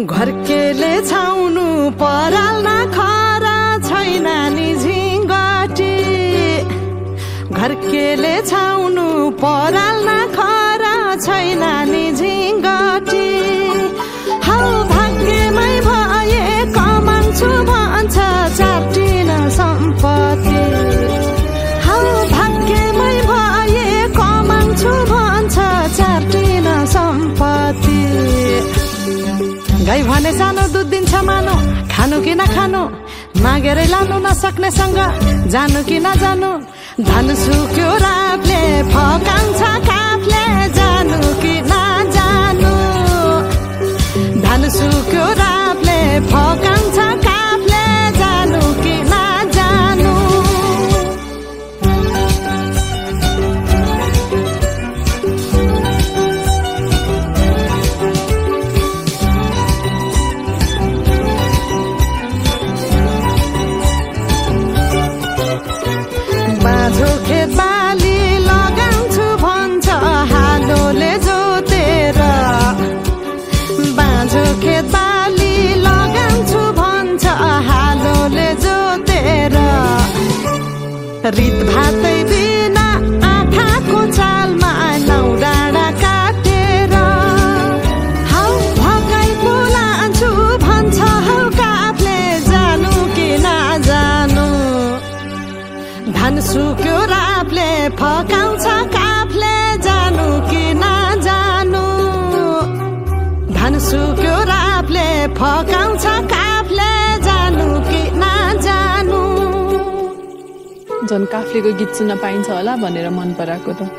घरकेले छाउनु पराल नखरा छैन नि झिङ्गटी घरकेले छाउनु पराल नखरा छैन नि झिङ्गटी हौ भाग्यमै भए कमान्छु भन्छ चाटिन सम्पत्ति हौ भाग्यमै भए कमान्छु भन्छ चाटिन सम्पत्ति गाई भने सानो दुध दिन्छ मानो खानु कि नखानु मागेरै लानु नसक्नेसँग जानु कि नजानु धन सुक्यो रातले फकाउँछ काफले जानु कि नजानु धन सुक्यो रातले फकाउँछ काफले जानु कि नजानु बाँझो खेत बाली लगाउँछु भन्छ हालोले जोतेर बाँझो खेत बाली लगाउँछु भन्छ हालोले जोतेर रित भातै बिना आँखाको चालमा नौ डाँडा काटेर हौ भगाई बोलान्छु भन्छ हौ काफले जानु कि नजानु धन सुक्यो रापले फकाउँछ काफले जानु कि नजानु धन सुक्यो रापले फकाउँछ काफले जानु कि नजानु झन् काफ्लेको गीत सुन्न पाइन्छ होला भनेर मन पराएको त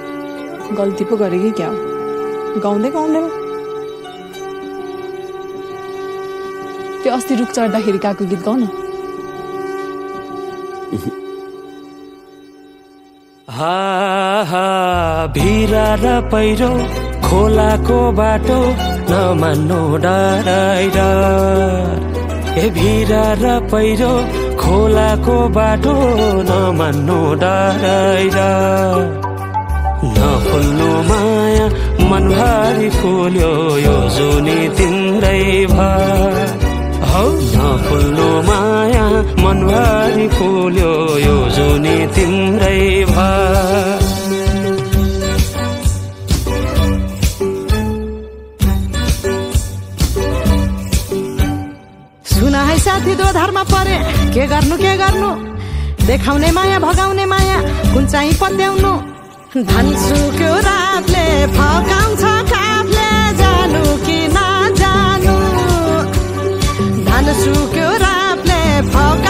गल्ती पो गरे कि क्या हो गाउँदै गाउँदै त्यो अस्ति रुख चढ्दाखेरि गएको गीत गाउन भिरा र पहिरो खोलाको बाटो नमान्नु डराएर ए भिरा र पहिरो खोलाको बाटो नमान्नु डराएर नफुल्नु माया मनभरि फुल्यो यो जुनी तिम्रै भर हौ नफुल्नु माया मनभरि फुल्यो यो जुनी तिम्रै भर सुन है साथी दोधारमा परे के गर्नु देखाउने माया भगाउने माया कुन चाहिँ पत्याउनु धन सुक्यो रातले फकाउँछ काफले जानु कि नजानु धन सुक्यो रातले फका